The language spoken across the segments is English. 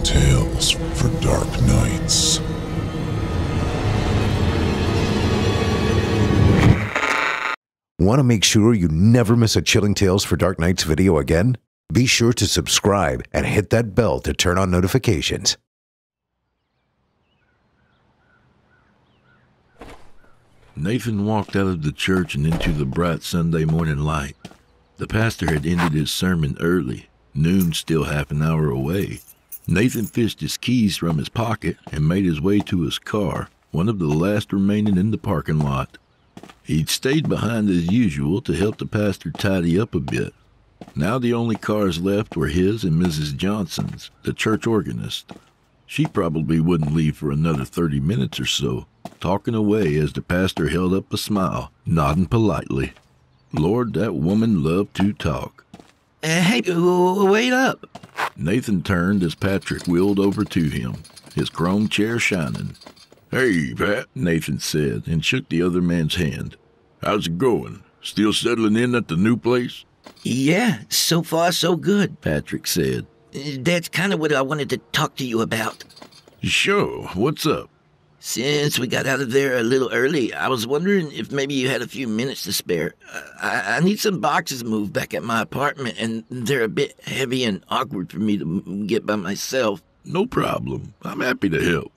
Tales for Dark Nights. Want to make sure you never miss a Chilling Tales for Dark Nights video again? Be sure to subscribe and hit that bell to turn on notifications. Nathan walked out of the church and into the bright Sunday morning light. The pastor had ended his sermon early, noon still half an hour away. Nathan fished his keys from his pocket and made his way to his car, one of the last remaining in the parking lot. He'd stayed behind as usual to help the pastor tidy up a bit. Now the only cars left were his and Mrs. Johnson's, the church organist. She probably wouldn't leave for another 30 minutes or so, talking away as the pastor held up a smile, nodding politely. Lord, that woman loved to talk. Hey, wait up. Nathan turned as Patrick wheeled over to him, his chrome chair shining. "Hey, Pat," Nathan said, and shook the other man's hand. "How's it going? Still settling in at the new place?" Yeah, so far so good. Patrick said. That's kind of what I wanted to talk to you about. Sure, what's up? Since we got out of there a little early, I was wondering if maybe you had a few minutes to spare. I need some boxes moved back at my apartment, and they're a bit heavy and awkward for me to get by myself. No problem. I'm happy to help.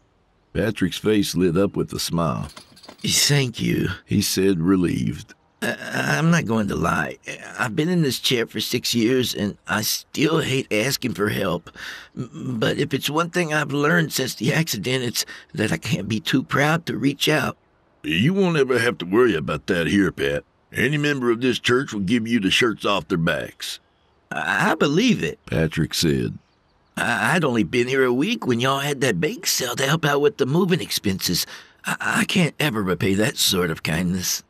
Patrick's face lit up with a smile. Thank you, he said, relieved. I'm not going to lie. I've been in this chair for 6 years, and I still hate asking for help. But if it's one thing I've learned since the accident, it's that I can't be too proud to reach out. You won't ever have to worry about that here, Pat. Any member of this church will give you the shirts off their backs. I believe it, Patrick said. I'd only been here a week when y'all had that bake sale to help out with the moving expenses. I can't ever repay that sort of kindness.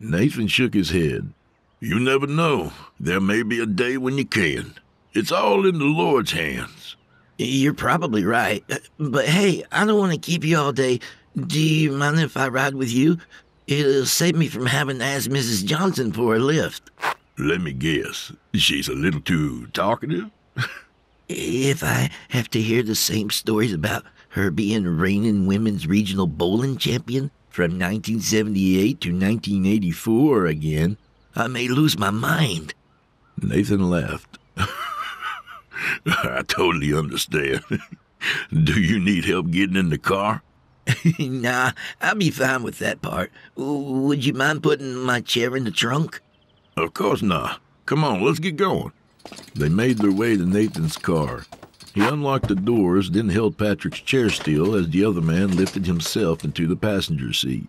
Nathan shook his head. You never know. There may be a day when you can. It's all in the Lord's hands. You're probably right. But hey, I don't want to keep you all day. Do you mind if I ride with you? It'll save me from having to ask Mrs. Johnson for a lift. Let me guess. She's a little too talkative? If I have to hear the same stories about her being reigning women's regional bowling champion from 1978 to 1984 again, I may lose my mind. Nathan laughed. I totally understand. Do you need help getting in the car? Nah, I'll be fine with that part. Would you mind putting my chair in the trunk? Of course not. Come on, let's get going. They made their way to Nathan's car. He unlocked the doors, then held Patrick's chair still as the other man lifted himself into the passenger seat.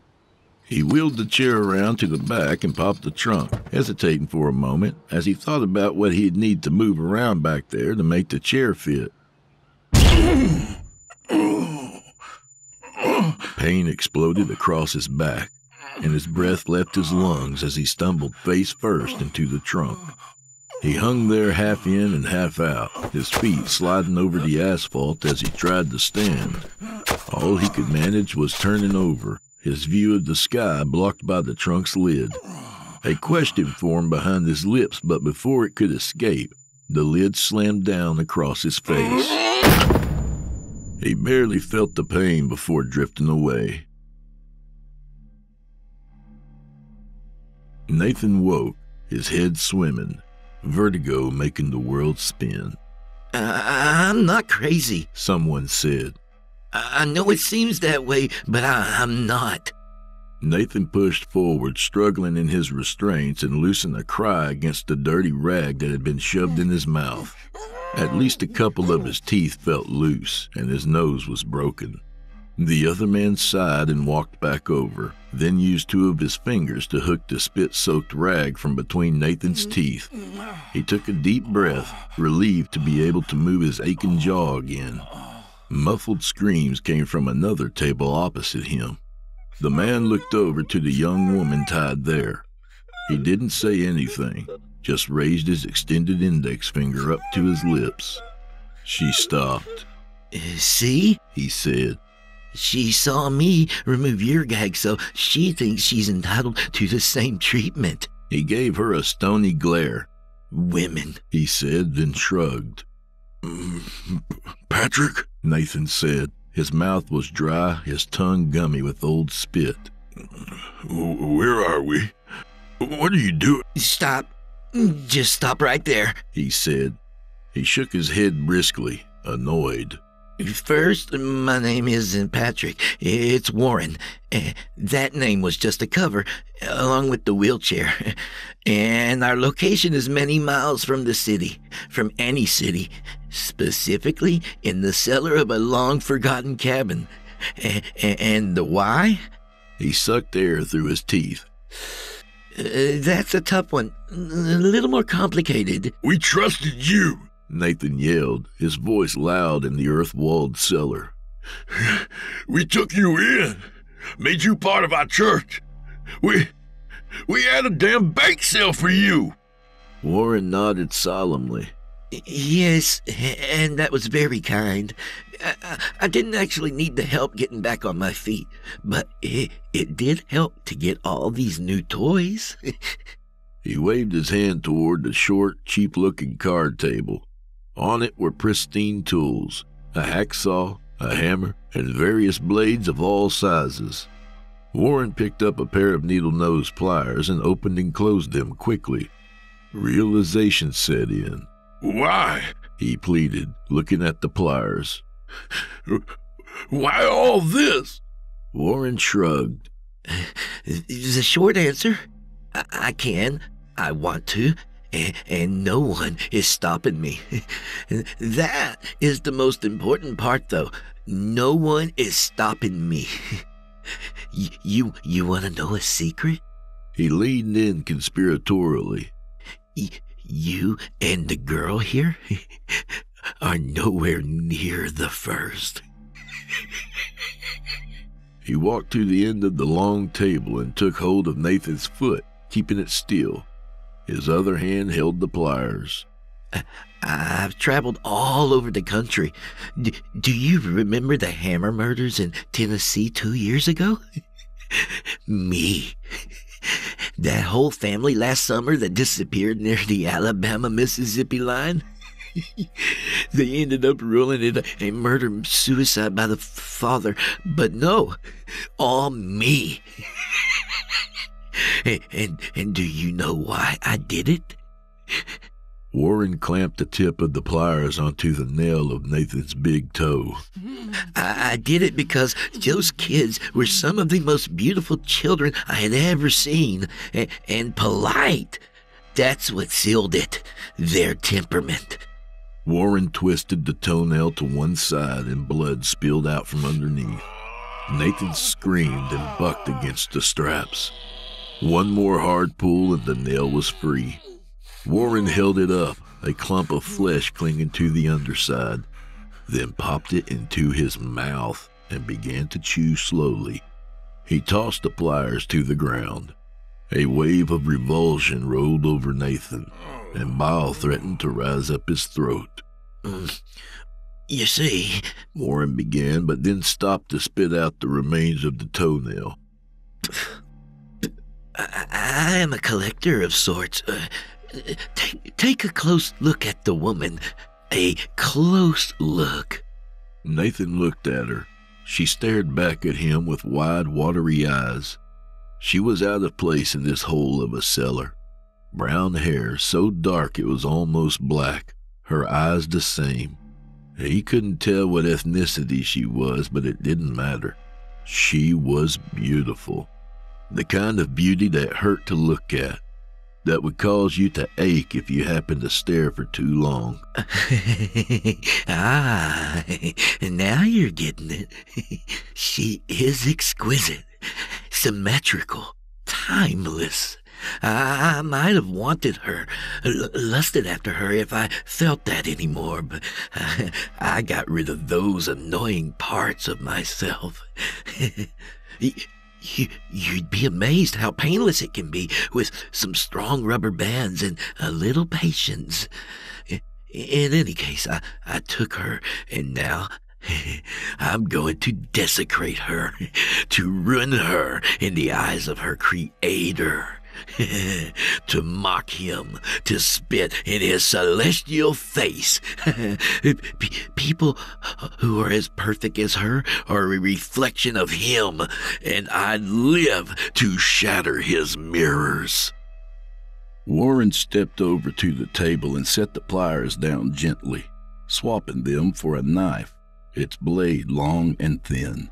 He wheeled the chair around to the back and popped the trunk, hesitating for a moment as he thought about what he'd need to move around back there to make the chair fit. Pain exploded across his back, and his breath left his lungs as he stumbled face first into the trunk. He hung there half in and half out, his feet sliding over the asphalt as he tried to stand. All he could manage was turning over, his view of the sky blocked by the trunk's lid. A question formed behind his lips, but before it could escape, the lid slammed down across his face. He barely felt the pain before drifting away. Nathan woke, his head swimming, vertigo making the world spin. I'm not crazy, someone said. I know it seems that way, but I'm not. Nathan pushed forward, struggling in his restraints, and loosened a cry against the dirty rag that had been shoved in his mouth. At least a couple of his teeth felt loose, and his nose was broken. The other man sighed and walked back over, then used two of his fingers to hook the spit-soaked rag from between Nathan's teeth. He took a deep breath, relieved to be able to move his aching jaw again. Muffled screams came from another table opposite him. The man looked over to the young woman tied there. He didn't say anything, just raised his extended index finger up to his lips. She stopped. See? He said. She saw me remove your gag, so she thinks she's entitled to the same treatment. He gave her a stony glare. Women, he said, then shrugged. Patrick, Nathan said. His mouth was dry, his tongue gummy with old spit. Where are we? What are you doing? Stop. Just stop right there. He said. He shook his head briskly, annoyed. First, my name isn't Patrick. It's Warren. That name was just a cover, along with the wheelchair. And our location is many miles from the city, from any city, specifically in the cellar of a long-forgotten cabin. And the why? He sucked air through his teeth. That's a tough one. A little more complicated. We trusted you, Nathan yelled, his voice loud in the earth-walled cellar. We took you in, made you part of our church. We had a damn bake sale for you. Warren nodded solemnly. Yes, and that was very kind. I didn't actually need the help getting back on my feet, but it did help to get all these new toys. He waved his hand toward the short, cheap-looking card table. On it were pristine tools, a hacksaw, a hammer, and various blades of all sizes. Warren picked up a pair of needle-nose pliers and opened and closed them quickly. Realization set in. Why? He pleaded, looking at the pliers. Why all this? Warren shrugged. The short answer? I can. I want to. And no one is stopping me. That is the most important part, though. No one is stopping me. You want to know a secret? He leaned in conspiratorially. You and the girl here are nowhere near the first. He walked to the end of the long table and took hold of Nathan's foot, keeping it still. His other hand held the pliers. I've traveled all over the country. Do you remember the Hammer murders in Tennessee 2 years ago? Me. That whole family last summer that disappeared near the Alabama-Mississippi line? They ended up ruling it a murder-suicide by the father, but no, all me. And do you know why I did it? Warren clamped the tip of the pliers onto the nail of Nathan's big toe. I did it because those kids were some of the most beautiful children I had ever seen, and polite. That's what sealed it, their temperament. Warren twisted the toenail to one side and blood spilled out from underneath. Nathan screamed and bucked against the straps. One more hard pull and the nail was free. Warren held it up, a clump of flesh clinging to the underside, then popped it into his mouth and began to chew slowly. He tossed the pliers to the ground. A wave of revulsion rolled over Nathan, and bile threatened to rise up his throat. You see, Warren began, but then stopped to spit out the remains of the toenail. I am a collector of sorts. Take a close look at the woman. A close look. Nathan looked at her. She stared back at him with wide, watery eyes. She was out of place in this hole of a cellar. Brown hair, so dark it was almost black. Her eyes the same. He couldn't tell what ethnicity she was, but it didn't matter. She was beautiful. The kind of beauty that hurt to look at, that would cause you to ache if you happened to stare for too long. Now you're getting it. She is exquisite, symmetrical, timeless. I might have wanted her, lusted after her if I felt that anymore, but I got rid of those annoying parts of myself. You'd be amazed how painless it can be with some strong rubber bands and a little patience. In any case, I took her, and now I'm going to desecrate her, to ruin her in the eyes of her creator. to mock him, to spit in his celestial face. People who are as perfect as her are a reflection of him, and I'd live to shatter his mirrors. Warren stepped over to the table and set the pliers down gently, swapping them for a knife, its blade long and thin.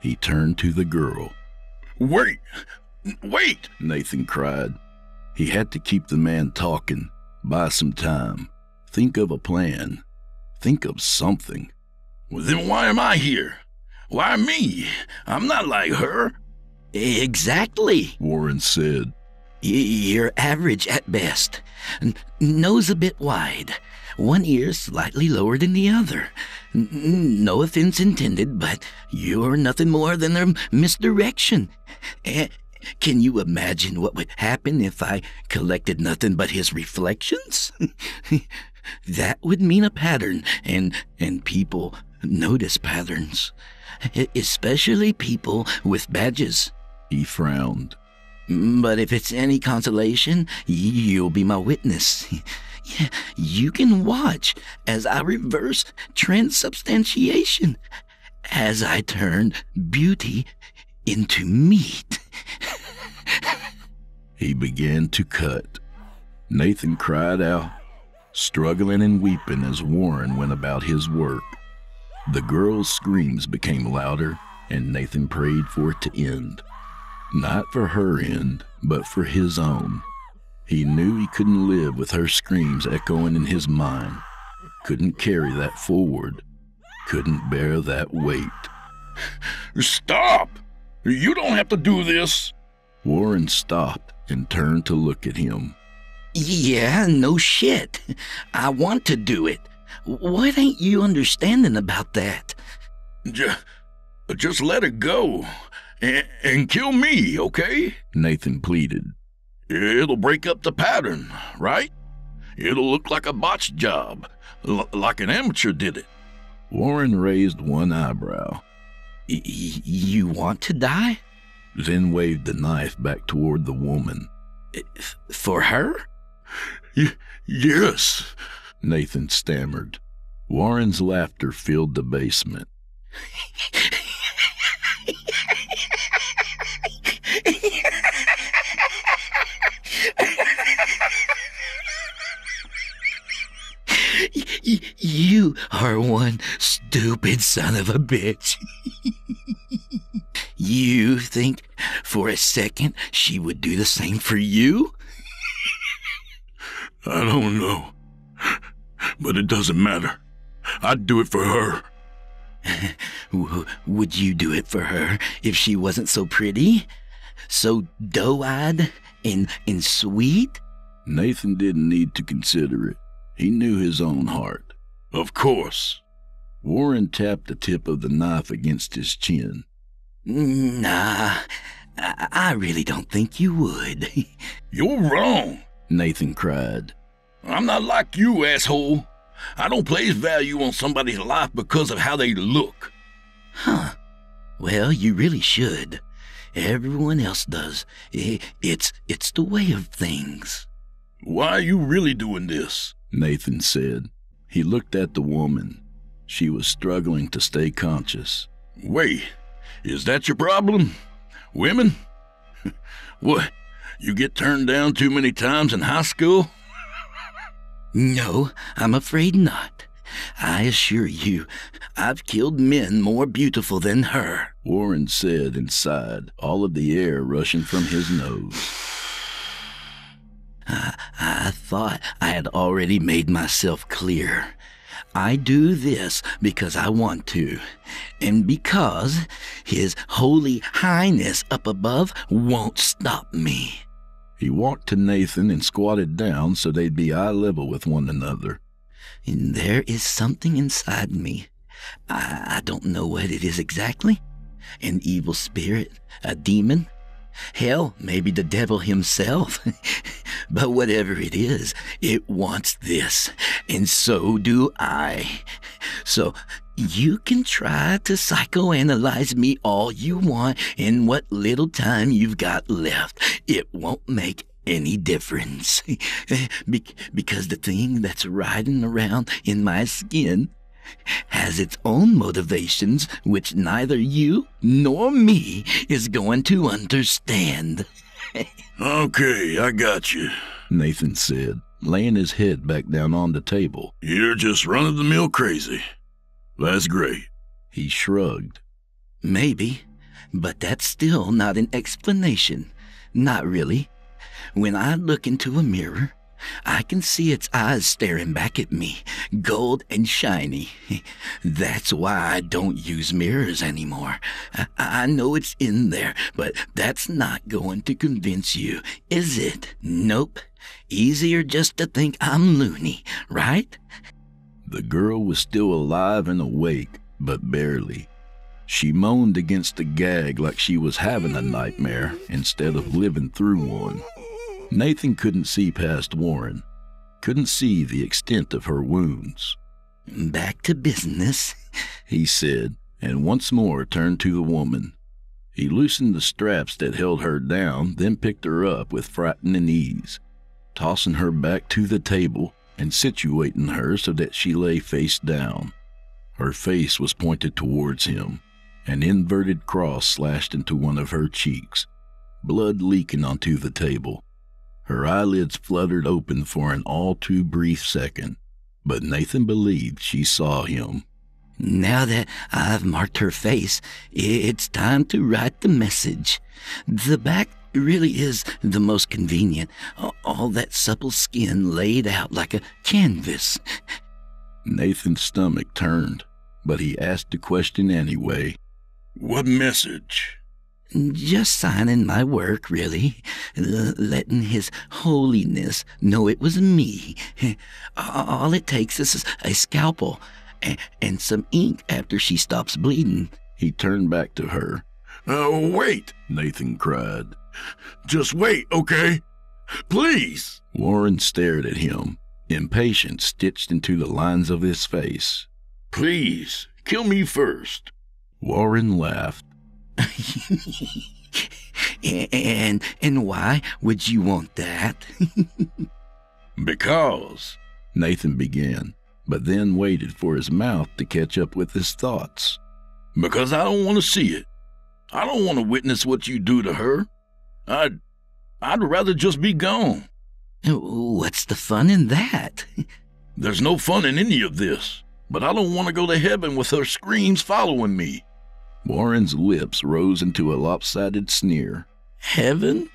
He turned to the girl. "Wait! Wait!" Nathan cried. He had to keep the man talking, buy some time, think of a plan, think of something. "Well, then why am I here? Why me? I'm not like her." "Exactly," Warren said. "You're average at best. Nose a bit wide. One ear slightly lower than the other. No offense intended, but you're nothing more than a misdirection. Can you imagine what would happen if I collected nothing but his reflections? That would mean a pattern, and people notice patterns, especially people with badges." He frowned. "But if it's any consolation, you'll be my witness. You can watch as I reverse transubstantiation, as I turn beauty into meat." He began to cut. Nathan cried out, struggling and weeping as Warren went about his work. The girl's screams became louder, and Nathan prayed for it to end. Not for her end, but for his own. He knew he couldn't live with her screams echoing in his mind. Couldn't carry that forward. Couldn't bear that weight. "Stop! You don't have to do this!" Warren stopped and turned to look at him. "Yeah, no shit. I want to do it. What ain't you understanding about that?" Just let it go and kill me, okay?" Nathan pleaded. "It'll break up the pattern, right? It'll look like a botched job, like an amateur did it." Warren raised one eyebrow. You want to die?" Then waved the knife back toward the woman. "For her?" Yes," Nathan stammered. Warren's laughter filled the basement. You are one stupid son of a bitch. You think for a second she would do the same for you? "I don't know, but it doesn't matter. I'd do it for her." Would you do it for her if she wasn't so pretty? So doe-eyed and sweet? Nathan didn't need to consider it. He knew his own heart. "Of course." Warren tapped the tip of the knife against his chin. "Nah, I really don't think you would." "You're wrong," Nathan cried. "I'm not like you, asshole. I don't place value on somebody's life because of how they look." "Huh. Well, you really should. Everyone else does. It's the way of things." "Why are you really doing this?" Nathan said. He looked at the woman. She was struggling to stay conscious. "Wait, is that your problem? Women? What, you get turned down too many times in high school?" "No, I'm afraid not. I assure you, I've killed men more beautiful than her," Warren said and sighed, all of the air rushing from his nose. I thought I had already made myself clear. I do this because I want to, and because His Holy Highness up above won't stop me. He walked to Nathan and squatted down so they'd be eye level with one another. And there is something inside me. I don't know what it is exactly. An evil spirit, a demon. Hell, maybe the devil himself. But whatever it is, it wants this, and so do I. So you can try to psychoanalyze me all you want in what little time you've got left. It won't make any difference. Because the thing that's riding around in my skin has its own motivations, which neither you nor me is going to understand. Okay, I got you, Nathan said, laying his head back down on the table. You're just run-of-the-mill crazy. That's great. He shrugged. Maybe, but that's still not an explanation. Not really. When I look into a mirror, I can see its eyes staring back at me, gold and shiny. That's why I don't use mirrors anymore. I know it's in there, but that's not going to convince you, is it? Nope. Easier just to think I'm loony, right? The girl was still alive and awake, but barely. She moaned against the gag like she was having a nightmare instead of living through one. Nathan couldn't see past Warren, couldn't see the extent of her wounds. Back to business, he said, and once more turned to the woman. He loosened the straps that held her down, then picked her up with frightening ease, tossing her back to the table and situating her so that she lay face down. Her face was pointed towards him. An inverted cross slashed into one of her cheeks, blood leaking onto the table. Her eyelids fluttered open for an all too brief second, but Nathan believed she saw him. Now that I've marked her face, it's time to write the message. The back really is the most convenient. All that supple skin laid out like a canvas. Nathan's stomach turned, but he asked the question anyway. What message? Just signing my work, really. Letting His Holiness know it was me. All it takes is a scalpel and some ink after she stops bleeding. He turned back to her. Wait, Nathan cried. Just wait, okay? Please. Warren stared at him, impatience stitched into the lines of his face. Please, kill me first. Warren laughed. And why would you want that? Because, Nathan began, but then waited for his mouth to catch up with his thoughts. Because I don't want to see it. I don't want to witness what you do to her. I'd rather just be gone. What's the fun in that? There's no fun in any of this, but I don't want to go to heaven with her screams following me. Warren's lips rose into a lopsided sneer. Heaven?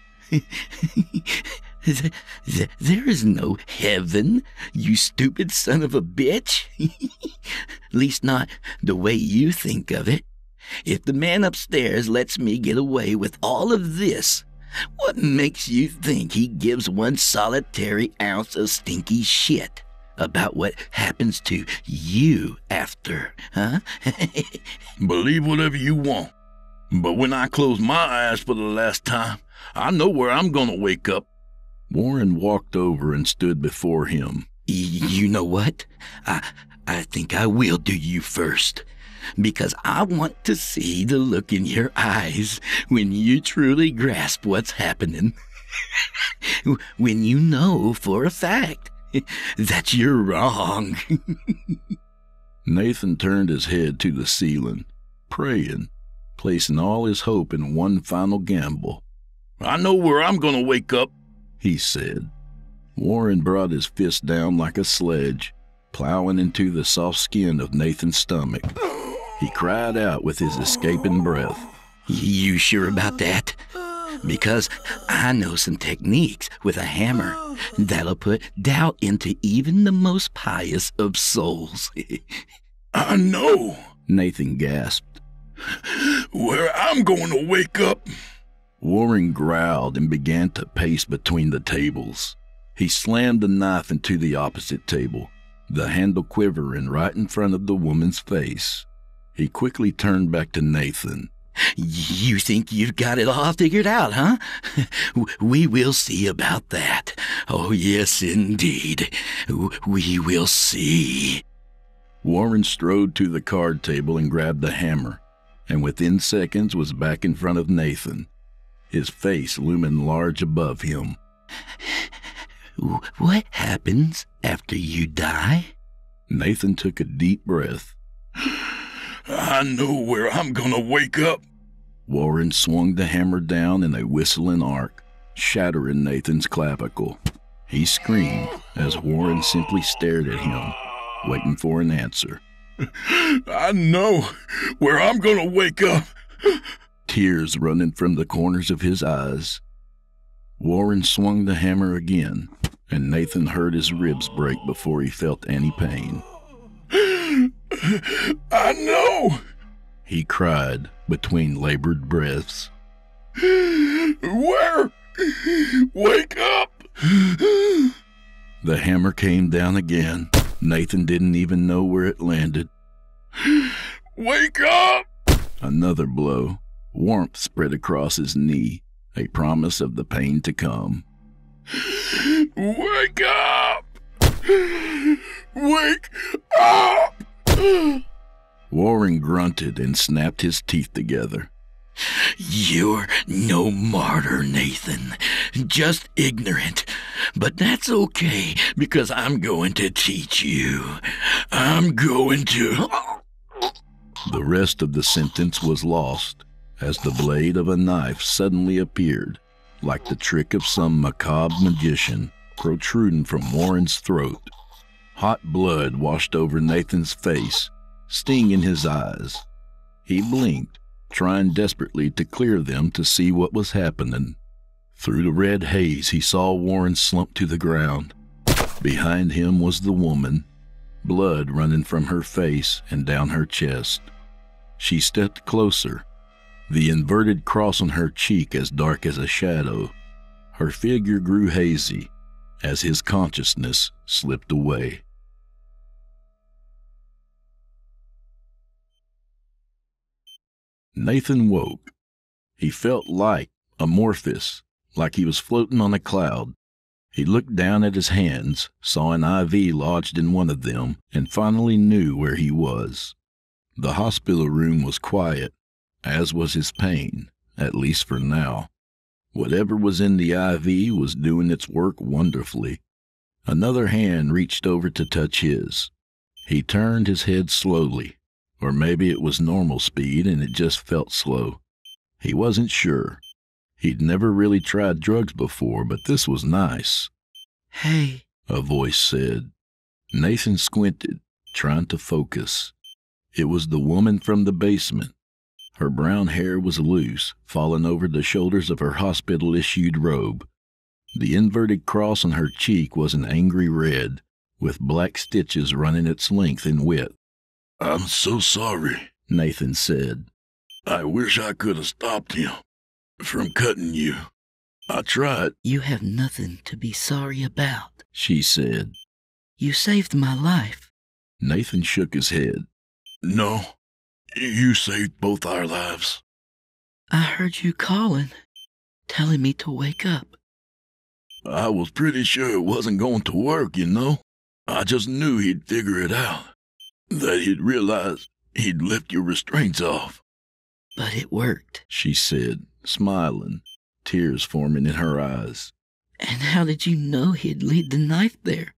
There is no heaven, you stupid son of a bitch. At least not the way you think of it. If the man upstairs lets me get away with all of this, what makes you think he gives one solitary ounce of stinky shit about what happens to you after, huh? Believe whatever you want, but when I close my eyes for the last time, I know where I'm gonna wake up. Warren walked over and stood before him. You know what? I think I will do you first, because I want to see the look in your eyes when you truly grasp what's happening. When you know for a fact that you're wrong. Nathan turned his head to the ceiling, praying, placing all his hope in one final gamble. I know where I'm gonna wake up, he said. Warren brought his fist down like a sledge, plowing into the soft skin of Nathan's stomach. He cried out with his escaping breath. You sure about that? Because I know some techniques with a hammer that'll put doubt into even the most pious of souls. I know, Nathan gasped. Where I'm going to wake up. Warren growled and began to pace between the tables. He slammed the knife into the opposite table, the handle quivering right in front of the woman's face. He quickly turned back to Nathan, You think you've got it all figured out, huh? We will see about that. Oh, yes, indeed. We will see. Warren strode to the card table and grabbed the hammer, and within seconds was back in front of Nathan, his face looming large above him. What happens after you die? Nathan took a deep breath. I know where I'm gonna wake up. Warren swung the hammer down in a whistling arc, shattering Nathan's clavicle. He screamed as Warren simply stared at him, waiting for an answer. I know where I'm gonna wake up. Tears running from the corners of his eyes. Warren swung the hammer again, and Nathan heard his ribs break before he felt any pain. I know, he cried between labored breaths. Where? Wake up! The hammer came down again. Nathan didn't even know where it landed. Wake up! Another blow. Warmth spread across his knee, a promise of the pain to come. Wake up! Wake up! Warren grunted and snapped his teeth together. You're no martyr, Nathan. Just ignorant. But that's okay, because I'm going to teach you. I'm going to... The rest of the sentence was lost, as the blade of a knife suddenly appeared, like the trick of some macabre magician, protruding from Warren's throat. Hot blood washed over Nathan's face, stinging his eyes. He blinked, trying desperately to clear them to see what was happening. Through the red haze, he saw Warren slump to the ground. Behind him was the woman, blood running from her face and down her chest. She stepped closer, the inverted cross on her cheek as dark as a shadow. Her figure grew hazy as his consciousness slipped away. Nathan woke. He felt light, amorphous, like he was floating on a cloud. He looked down at his hands, saw an IV lodged in one of them, and finally knew where he was. The hospital room was quiet, as was his pain, at least for now. Whatever was in the IV was doing its work wonderfully. Another hand reached over to touch his. He turned his head slowly, or maybe it was normal speed and it just felt slow. He wasn't sure. He'd never really tried drugs before, but this was nice. Hey, a voice said. Nathan squinted, trying to focus. It was the woman from the basement. Her brown hair was loose, falling over the shoulders of her hospital-issued robe. The inverted cross on her cheek was an angry red, with black stitches running its length and width. I'm so sorry, Nathan said. I wish I could have stopped him from cutting you. I tried. You have nothing to be sorry about, she said. You saved my life. Nathan shook his head. No, you saved both our lives. I heard you calling, telling me to wake up. I was pretty sure it wasn't going to work, you know. I just knew he'd figure it out. That he'd realize he'd lift your restraints off. But it worked, she said, smiling, tears forming in her eyes. And how did you know he'd lead the knife there?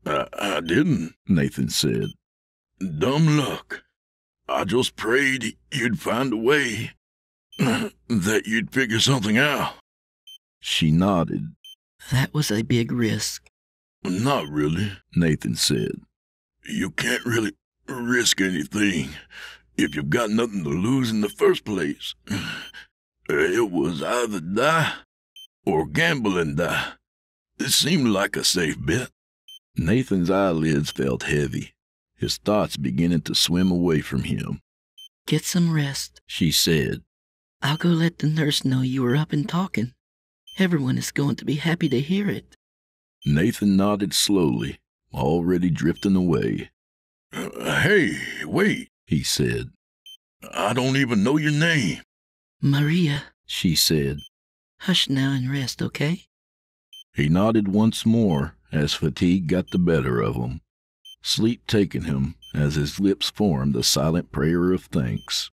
I didn't, Nathan said. Dumb luck. I just prayed you'd find a way, that you'd figure something out. She nodded. That was a big risk. Not really, Nathan said. You can't really risk anything if you've got nothing to lose in the first place. It was either die or gamble and die. It seemed like a safe bet. Nathan's eyelids felt heavy, his thoughts beginning to swim away from him. Get some rest, she said. I'll go let the nurse know you were up and talking. Everyone is going to be happy to hear it. Nathan nodded slowly, already drifting away. Hey, wait, he said. I don't even know your name. Maria, she said. Hush now and rest, okay? He nodded once more as fatigue got the better of him, sleep taking him as his lips formed a silent prayer of thanks.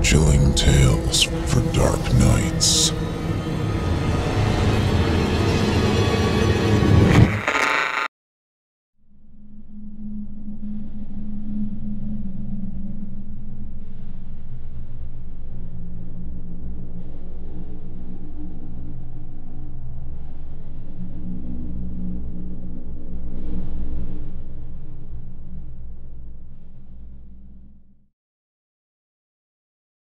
Chilling tales for dark nights.